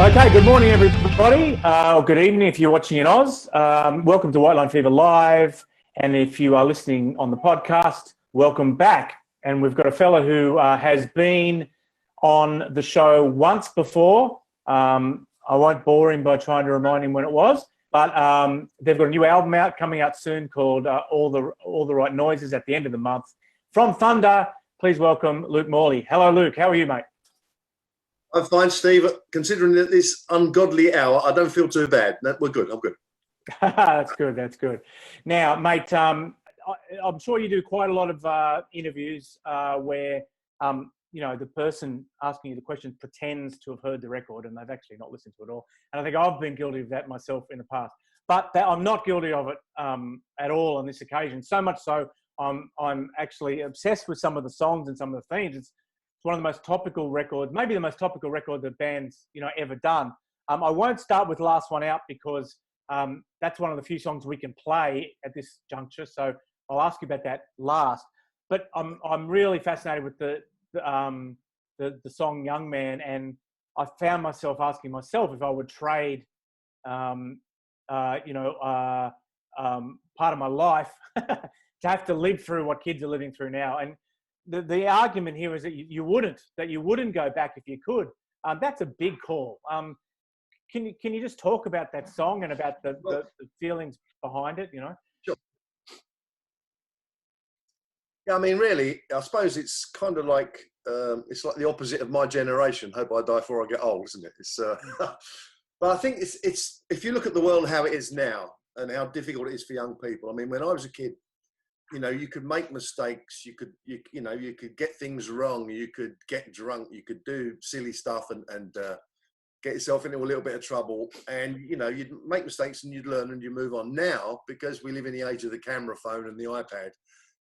Okay, good morning, everybody. Or good evening if you're watching in Oz. Welcome to White Line Fever Live. And if you are listening on the podcast, welcome back. And we've got a fella who has been on the show once before. I won't bore him by trying to remind him when it was, but they've got a new album out coming out soon called All the Right Noises at the end of the month. From Thunder, please welcome Luke Morley. Hello, Luke. How are you, mate? I'm fine, Steve. Considering that this ungodly hour, I don't feel too bad. No, we're good. I'm good. That's good. That's good. Now, mate, I'm sure you do quite a lot of interviews where, the person asking you the question pretends to have heard the record and they've actually not listened to it all. And I think I've been guilty of that myself in the past. But I'm not guilty of it at all on this occasion. So much so, I'm actually obsessed with some of the songs and some of the themes. It's one of the most topical records, maybe the most topical record the band's ever done. I won't start with Last One Out because that's one of the few songs we can play at this juncture. So I'll ask you about that last. But I'm really fascinated with the song Young Man, and I found myself asking myself if I would trade part of my life to have to live through what kids are living through now. And the argument here is that you wouldn't go back if you could. That's a big call. Can you just talk about that song and about the feelings behind it? Sure. Yeah, I mean, really, I suppose it's kind of like it's like the opposite of my generation. Hope I die before I get old, isn't it? It's but I think it's if you look at the world how it is now and how difficult it is for young people. I mean, when I was a kid, you could make mistakes, you could get things wrong, you could get drunk, you could do silly stuff and get yourself into a little bit of trouble, and you'd make mistakes and you'd learn and you move on. Now, because we live in the age of the camera phone and the iPad,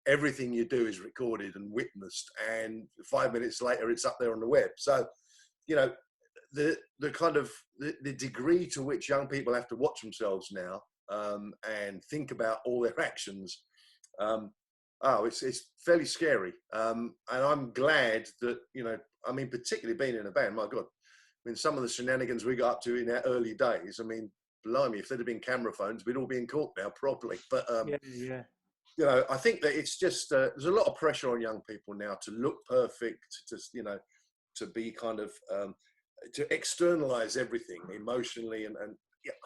everything you do is recorded and witnessed, and 5 minutes later it's up there on the web. So the kind of the degree to which young people have to watch themselves now and think about all their actions, it's fairly scary. And I'm glad that, particularly being in a band, my God, some of the shenanigans we got up to in our early days, blimey, if there'd have been camera phones, we'd all be in court now properly. But, I think that it's just, there's a lot of pressure on young people now to look perfect, to be kind of, to externalize everything emotionally. And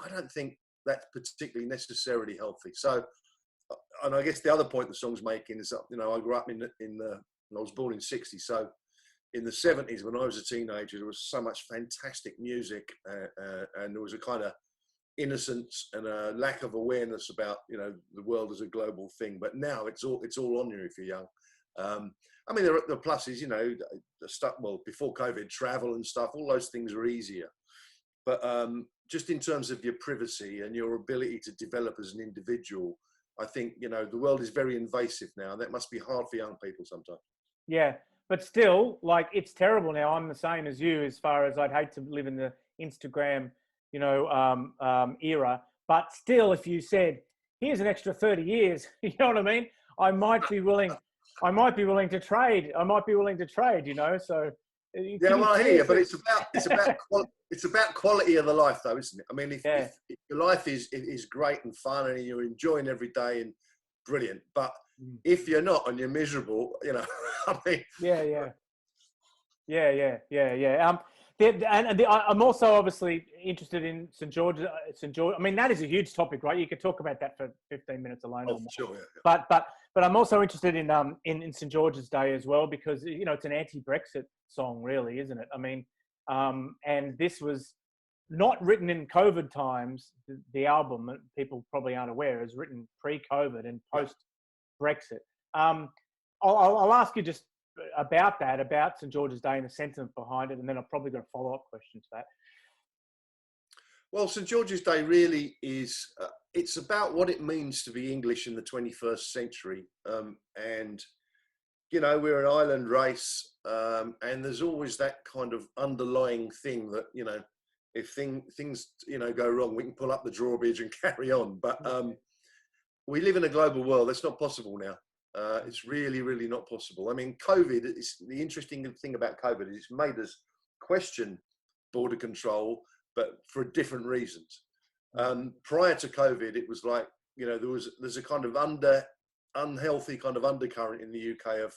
I don't think that's particularly necessarily healthy. So, and I guess the other point the song's making is that, I grew up I was born in '60, so in the '70s when I was a teenager, there was so much fantastic music and there was a kind of innocence and a lack of awareness about, the world as a global thing. But now it's all on you if you're young. There are the pluses, the stuff, before COVID, travel and stuff, all those things are easier. But just in terms of your privacy and your ability to develop as an individual, I think, the world is very invasive now, and that must be hard for young people sometimes. Yeah, but still, it's terrible now. I'm the same as you as far as I'd hate to live in the Instagram, era. But still, if you said, here's an extra 30 years, you know what I mean? I might be willing to trade. So. Yeah, well, I hear you, but it's about quality of the life, though, isn't it? If your life is great and fun and you're enjoying every day and brilliant, but if you're not and you're miserable, I'm also obviously interested in St George. That is a huge topic, right? You could talk about that for 15 minutes alone. Oh, sure, yeah. But I'm also interested in St George's Day as well, because it's an anti-Brexit song, really, isn't it? And this was not written in COVID times. The album, people probably aren't aware, is written pre-COVID and post-Brexit. I'll ask you just about that, about St George's Day and the sentiment behind it, and then I've probably got a follow-up question to that. Well, St George's Day really is, it's about what it means to be English in the 21st century. And, we're an island race, and there's always that kind of underlying thing that, if things go wrong, we can pull up the drawbridge and carry on. But we live in a global world. That's not possible now. It's really, really not possible. COVID, the interesting thing about COVID is it's made us question border control, but for different reasons. Prior to COVID, it was like, you know, there's a kind of unhealthy kind of undercurrent in the UK of,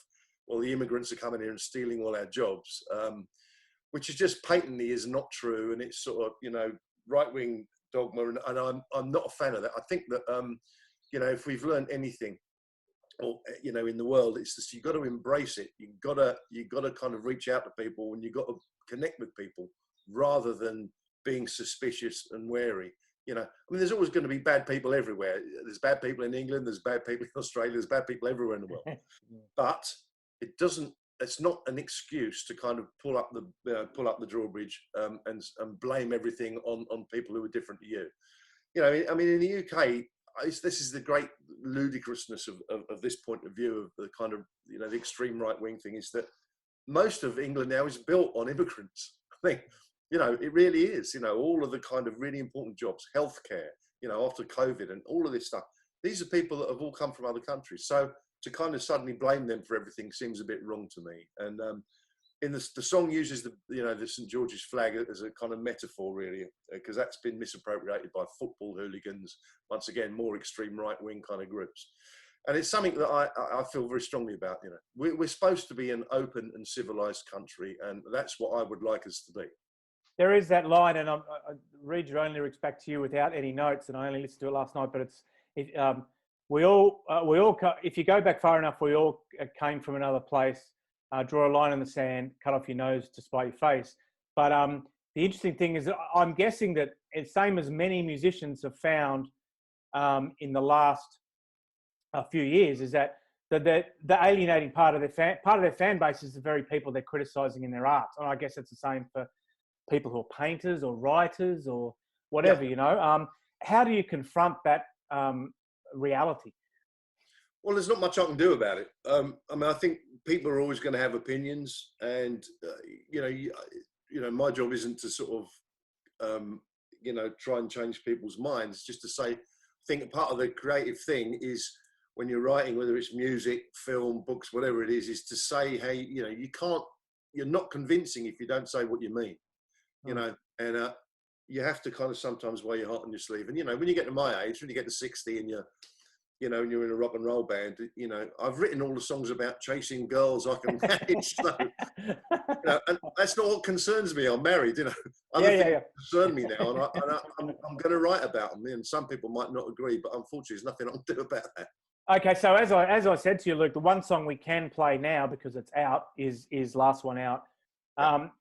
well, the immigrants are coming here and stealing all our jobs, which is just patently is not true, and it's sort of, you know, right-wing dogma, and I'm not a fan of that. I think that you know, if we've learned anything, or you know, in the world, it's just you've got to embrace it. You've got to kind of reach out to people, and you've got to connect with people rather than being suspicious and wary. You know, I mean, there's always going to be bad people everywhere. There's bad people in England, there's bad people in Australia, there's bad people everywhere in the world. But it's not an excuse to kind of pull up the drawbridge and blame everything on people who are different to you. You know, I mean, in the UK, this is the great ludicrousness of this point of view of the kind of, you know, the extreme right-wing thing, is that most of England now is built on immigrants. I think, you know, it really is, you know, all of the kind of really important jobs, healthcare, you know, after COVID and all of this stuff. These are people that have all come from other countries. So to kind of suddenly blame them for everything seems a bit wrong to me. And in the song uses the St. George's flag as a kind of metaphor, really, because that's been misappropriated by football hooligans, once again, more extreme right-wing kind of groups. And it's something that I feel very strongly about. You know, we're supposed to be an open and civilized country, and that's what I would like us to be. There is that line, and I read your own lyrics back to you without any notes, and I only listened to it last night. But we all, if you go back far enough, we all came from another place. Draw a line in the sand, cut off your nose to spite your face. But the interesting thing is that I'm guessing that it's same as many musicians have found in the last few years, is that the alienating part of their fan base is the very people they're criticising in their art. And I guess it's the same for people who are painters or writers or whatever. Yeah. You know, how do you confront that reality? Well, there's not much I can do about it. I mean, I think people are always going to have opinions, and you know, my job isn't to sort of you know, try and change people's minds. Just to say, I think part of the creative thing is when you're writing, whether it's music, film, books, whatever it is to say, hey, you know, you're not convincing if you don't say what you mean. You know, and you have to kind of sometimes wear your heart on your sleeve. And you know, when you get to my age, when you get to 60, and you're in a rock and roll band, you know, I've written all the songs about chasing girls I can manage. So, you know, and that's not what concerns me. I'm married, you know. Other things concern me now, and I'm going to write about them. And some people might not agree, but unfortunately, there's nothing I can do about that. Okay, so as I said to you, Luke, the one song we can play now because it's out is Last One Out.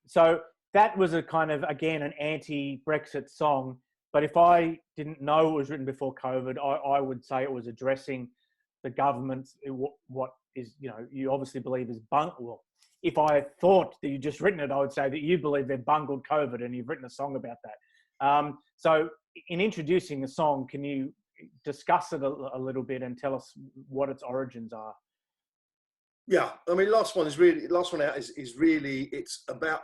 So that was a kind of, again, an anti-Brexit song. But if I didn't know it was written before COVID, I would say it was addressing the government, what is, you know, you obviously believe is well, if I thought that you just written it, I would say that you believe they've bungled COVID and you've written a song about that. So in introducing the song, can you discuss it a little bit and tell us what its origins are? Yeah, I mean, Last One Out is really, it's about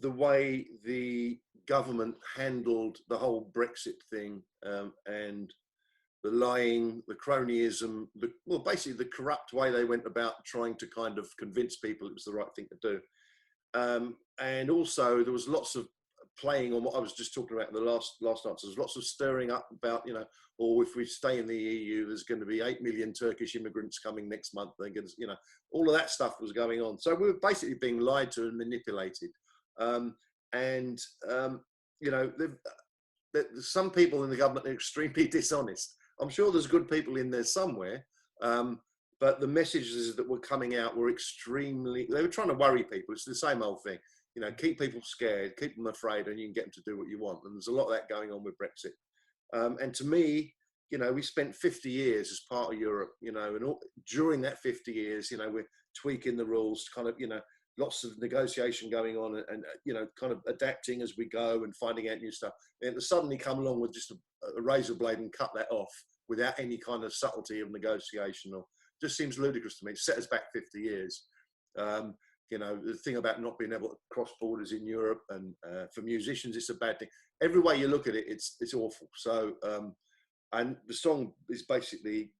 the way the government handled the whole Brexit thing, and the lying, the cronyism, basically the corrupt way they went about trying to kind of convince people it was the right thing to do. And also there was lots of playing on what I was just talking about in the last answer. There's lots of stirring up about, you know, if we stay in the EU, there's going to be 8 million Turkish immigrants coming next month. They're going to, you know, all of that stuff was going on. So we were basically being lied to and manipulated. You know, some people in the government are extremely dishonest. I'm sure there's good people in there somewhere, but the messages that were coming out were they were trying to worry people. It's the same old thing. You know, keep people scared, keep them afraid, and you can get them to do what you want. And there's a lot of that going on with Brexit. And to me, you know, we spent 50 years as part of Europe, you know, and during that 50 years, you know, we're tweaking the rules, kind of, you know, lots of negotiation going on and you know, kind of adapting as we go and finding out new stuff. And to suddenly come along with just a razor blade and cut that off without any kind of subtlety of negotiation, or just seems ludicrous to me. It set us back 50 years. You know, the thing about not being able to cross borders in Europe, and for musicians, it's a bad thing. Every way you look at it, it's awful. So, and the song is basically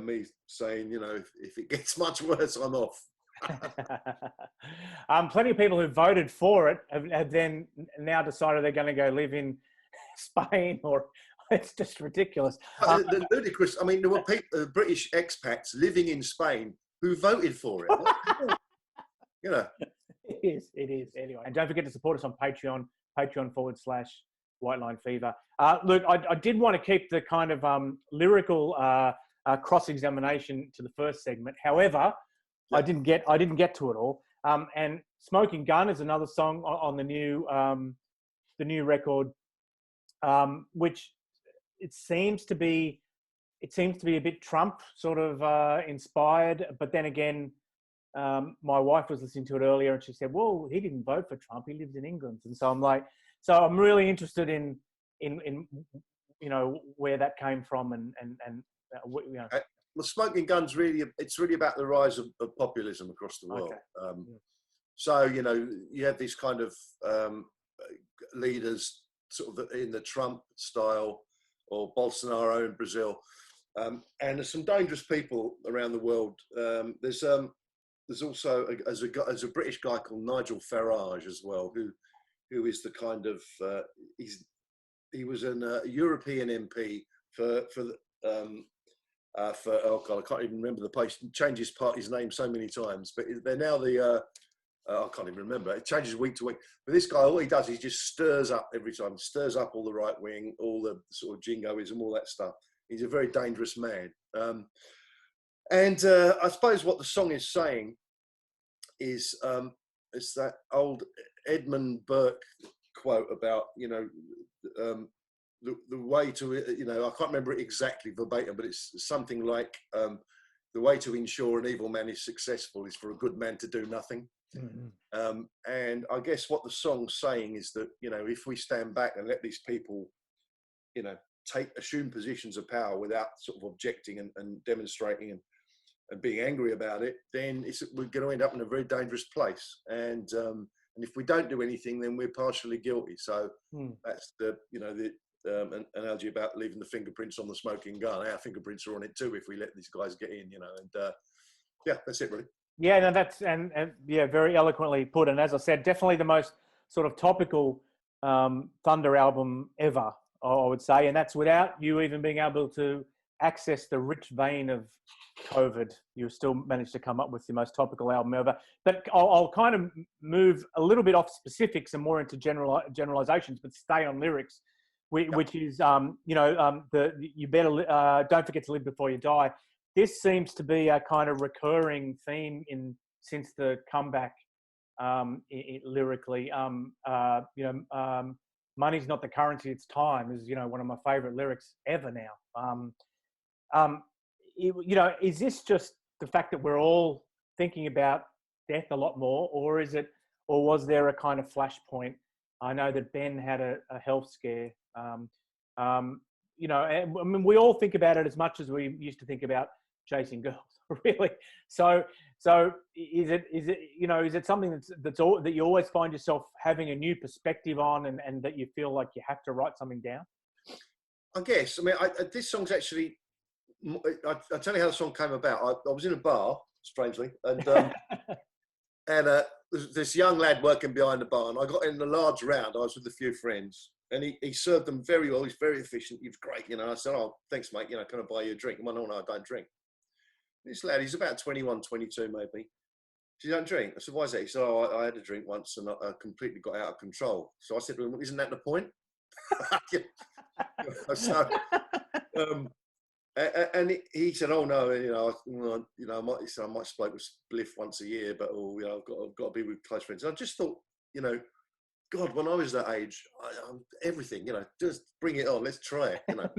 me saying, you know, if it gets much worse, I'm off. Plenty of people who voted for it have then now decided they're going to go live in Spain, or it's just ridiculous. The ludicrous. I mean, there were people, British expats living in Spain who voted for it. You know. It is. Anyway, and don't forget to support us on Patreon, patreon.com/White Line Fever. Luke, I did want to keep the kind of lyrical cross-examination to the first segment. However, I didn't get to it all. And "Smoking Gun" is another song on the new record, which it seems to be a bit Trump sort of inspired. But then again, my wife was listening to it earlier, and she said, "Well, he didn't vote for Trump. He lives in England." And so I'm like, so I'm really interested in you know, where that came from, and you know. Well, "Smoking Gun's" it's really about the rise of populism across the world. Okay. So, you know, you have these kind of leaders sort of in the Trump style, or Bolsonaro in Brazil, and there's some dangerous people around the world. There's also as a British guy called Nigel Farage as well, who is the kind of he was a European MP for oh God, I can't even remember the place. Changed his party's name so many times, but they're now the I can't even remember. It changes week to week. But this guy, all he does is just stirs up every time, stirs up all the right wing, all the sort of jingoism, all that stuff. He's a very dangerous man. And I suppose what the song is saying is it's that old Edmund Burke quote about, you know, the way to, you know, I can't remember it exactly verbatim, but it's something like the way to ensure an evil man is successful is for a good man to do nothing. Mm-hmm. And I guess what the song's saying is that, you know, if we stand back and let these people, you know, assume positions of power without sort of objecting and demonstrating and being angry about it, then we're going to end up in a very dangerous place. And if we don't do anything, then we're partially guilty. So that's the, you know, the analogy about leaving the fingerprints on the smoking gun. Our fingerprints are on it too if we let these guys get in, you know. And yeah, that's it really. Yeah, no, that's and yeah, very eloquently put. And as I said, definitely the most sort of topical Thunder album ever, I would say. And that's without you even being able to access the rich vein of COVID. You still managed to come up with the most topical album ever. But I'll kind of move a little bit off specifics and more into generalizations, but stay on lyrics, which is, you know, you better don't forget to live before you die. This seems to be a kind of recurring theme since the comeback lyrically. You know, money's not the currency, it's time is, you know, one of my favorite lyrics ever now. You know, is this just the fact that we're all thinking about death a lot more, or was there a kind of flashpoint? I know that Ben had a health scare. You know, I mean, we all think about it as much as we used to think about chasing girls, really. So is it, you know, is it something that you always find yourself having a new perspective on, and that you feel like you have to write something down? I guess. I mean, this song's actually, I'll tell you how the song came about. I was in a bar, strangely, and there's this young lad working behind the bar, and I got in the large round. I was with a few friends, and he served them very well. He's very efficient. He was great, you know. I said, "Oh, thanks, mate. You know, can I buy you a drink?" Well, no, I don't drink. This lad, he's about 21, 22 maybe. He don't drink. I said, "Why is that?" He said, "Oh, I had a drink once and I completely got out of control." So I said to him, "Isn't that the point?" So, and he said, "Oh no, you know, I might smoke a spliff once a year, but you know, I've got to be with close friends." And I just thought, you know, God, when I was that age, everything, you know, just bring it on, let's try it, you know.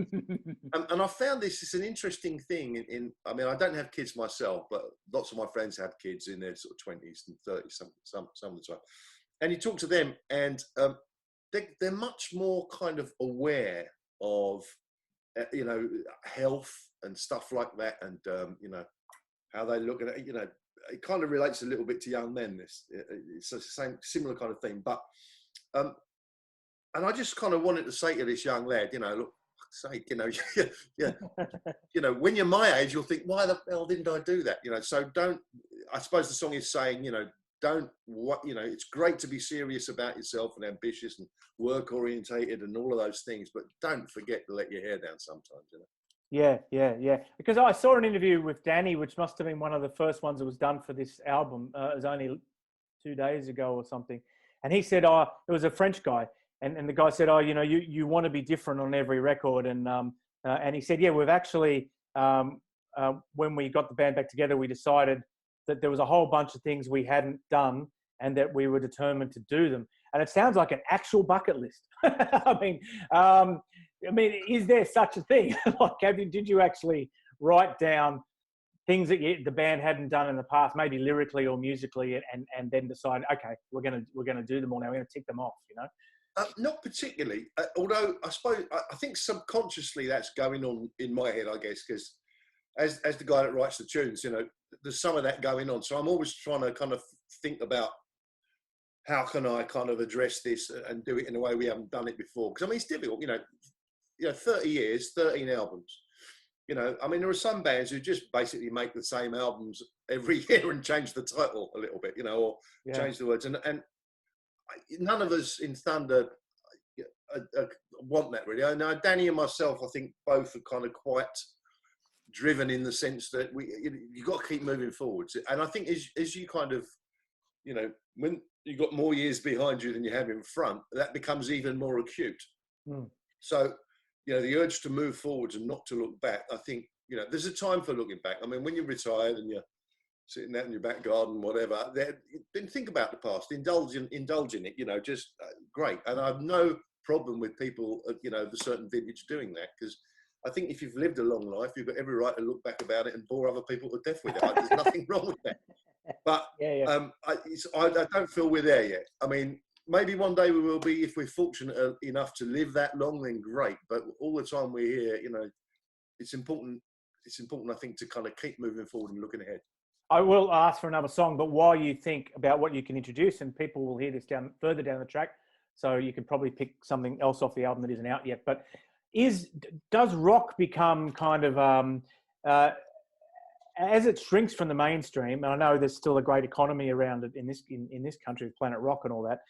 and I found this is an interesting thing. I mean, I don't have kids myself, but lots of my friends have kids in their sort of 20s and 30s, some of the time. And you talk to them, and they're much more kind of aware of, you know, health and stuff like that, and you know, how they look at it. You know, it kind of relates a little bit to young men. It's the same, similar kind of thing. But and I just kind of wanted to say to this young lad, you know, look, say, you know, yeah, you know, when you're my age, you'll think, why the hell didn't I do that? You know, so don't. I suppose the song is saying, it's great to be serious about yourself and ambitious and work orientated and all of those things, but don't forget to let your hair down sometimes, Yeah. Because I saw an interview with Danny, which must have been one of the first ones that was done for this album. It was only 2 days ago or something. And he said, it was a French guy. And the guy said, you want to be different on every record. And he said, yeah, we've actually, when we got the band back together, we decided that there was a whole bunch of things we hadn't done and that we were determined to do them. And it sounds like an actual bucket list. I mean, is there such a thing? Did you actually write down things that the band hadn't done in the past, maybe lyrically or musically, and then decide, okay, we're gonna do them all now. We're gonna tick them off, Not particularly, although I think subconsciously that's going on in my head, I guess, because as the guy that writes the tunes, there's some of that going on. So I'm always trying to kind of think about how can I kind of address this and do it in a way we haven't done it before. Because I mean, it's difficult, 30 years, 13 albums. There are some bands who just basically make the same albums every year and change the title a little bit, or change the words. And none of us in Thunder want that really. Now, Danny and myself, I think both are kind of quite driven in the sense that you've got to keep moving forwards. And I think as you kind of, when you've got more years behind you than you have in front, that becomes even more acute. So, the urge to move forwards and not to look back, I think, there's a time for looking back. I mean, when you're retired and you're sitting out in your back garden, whatever, then think about the past, indulge in it, just great. And I have no problem with people, of a certain vintage doing that, because I think if you've lived a long life, you've got every right to look back about it and bore other people to death with it. There's nothing wrong with that. But I don't feel we're there yet. I mean, maybe one day we will be if we're fortunate enough to live that long, then great. But all the time we're here, it's important. It's important, I think, to kind of keep moving forward and looking ahead. I will ask for another song, but while you think about what you can introduce, and people will hear this further down the track, so you could probably pick something else off the album that isn't out yet. But does rock become kind of as it shrinks from the mainstream? And I know there's still a great economy around it in this country with Planet Rock and all that.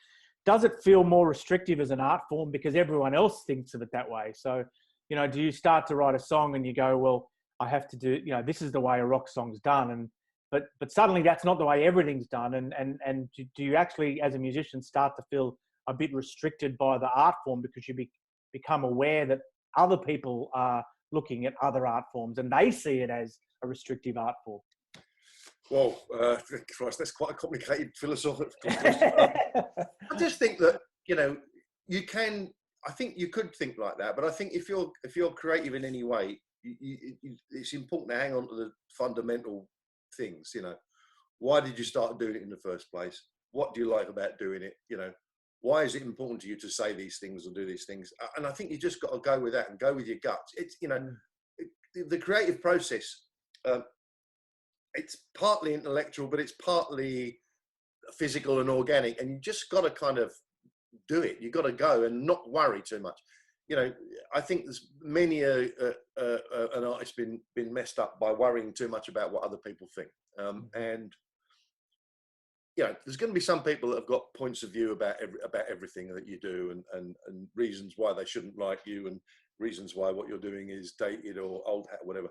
Does it feel more restrictive as an art form because everyone else thinks of it that way? So, do you start to write a song and you go, well, I have to do, this is the way a rock song's done, but suddenly that's not the way everything's done, and do you actually, as a musician, start to feel a bit restricted by the art form because you become aware that other people are looking at other art forms and they see it as a restrictive art form? Well, Christ, that's quite a complicated philosophical question. I just think that, you can, I think you could think like that, but I think if you're creative in any way, it's important to hang on to the fundamental things. Why did you start doing it in the first place? What do you like about doing it? Why is it important to you to say these things or do these things? And I think you just got to go with that and go with your guts. It's, the creative process, it's partly intellectual, but it's partly physical and organic, and you just got to kind of do it. You've got to go and not worry too much. I think there's many an artist been messed up by worrying too much about what other people think. And there's going to be some people that have got points of view about everything that you do, and reasons why they shouldn't like you, and reasons why what you're doing is dated or old hat, whatever.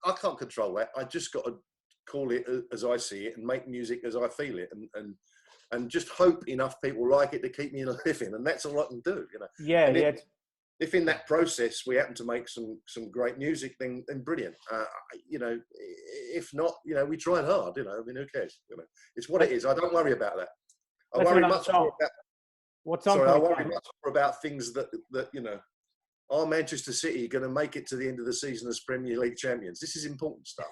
I can't control that. I just got to call it as I see it and make music as I feel it, and just hope enough people like it to keep me in a living, and that's all I can do. If in that process we happen to make some great music, then brilliant. If not, we tried hard. I mean, who cares? It's what it is. I don't worry about that. I worry much more about things that are Manchester City going to make it to the end of the season as Premier League champions? This is important stuff.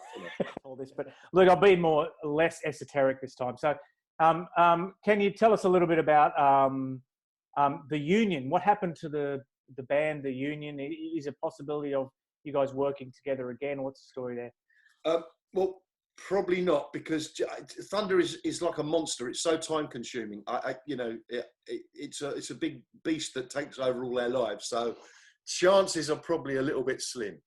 All this, but look, I'll be less esoteric this time. So, can you tell us a little bit about the Union? What happened to the band, the Union? Is a possibility of you guys working together again? What's the story there? Well, probably not, because Thunder is like a monster. It's so time consuming. It's a big beast that takes over all our lives. So chances are probably a little bit slim.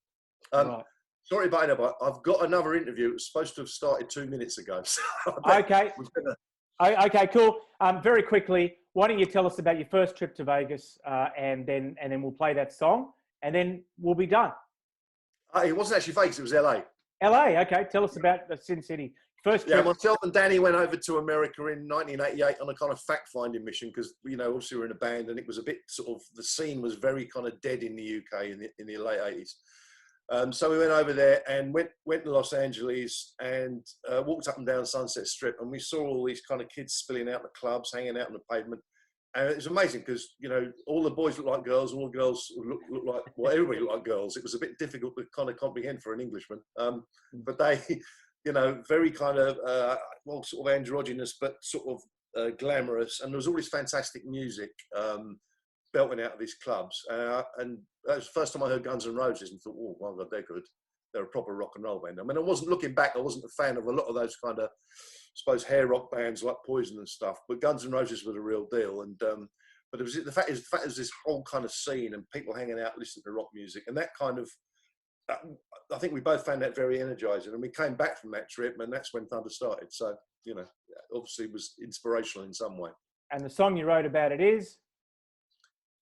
Right. Sorry about that, but I've got another interview. It was supposed to have started 2 minutes ago. So Okay. Okay, cool. Very quickly, why don't you tell us about your first trip to Vegas, and then we'll play that song, and then we'll be done. It wasn't actually Vegas, it was LA. LA, okay. Tell us about the Sin City. First trip. Yeah, myself and Danny went over to America in 1988 on a kind of fact-finding mission because, you know, obviously we were in a band and it was a bit sort of, the scene was very kind of dead in the UK in the late 80s. So we went over there and went to Los Angeles and walked up and down Sunset Strip, and we saw all these kind of kids spilling out the clubs, hanging out on the pavement. And it was amazing because, you know, all the boys looked like girls, all the girls looked like, well, everybody looked like girls. It was a bit difficult to kind of comprehend for an Englishman. But they, you know, very kind of, well, sort of androgynous, but sort of glamorous. And there was all this fantastic music belting out of these clubs. And that was the first time I heard Guns N' Roses and thought, oh, my God, they're good. They're a proper rock and roll band. I mean, I wasn't looking back, I wasn't a fan of a lot of those kind of, I suppose, hair rock bands like Poison and stuff, but Guns N' Roses were the real deal. And but it was the fact is this whole kind of scene and people hanging out listening to rock music, and that kind of, I think we both found that very energizing. And we came back from that trip, and that's when Thunder started. So, you know, obviously it was inspirational in some way. And the song you wrote about it is?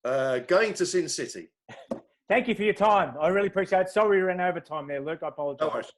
Going to Sin City. Thank you for your time. I really appreciate it. Sorry we ran over time there, Luke. I apologize. No worries.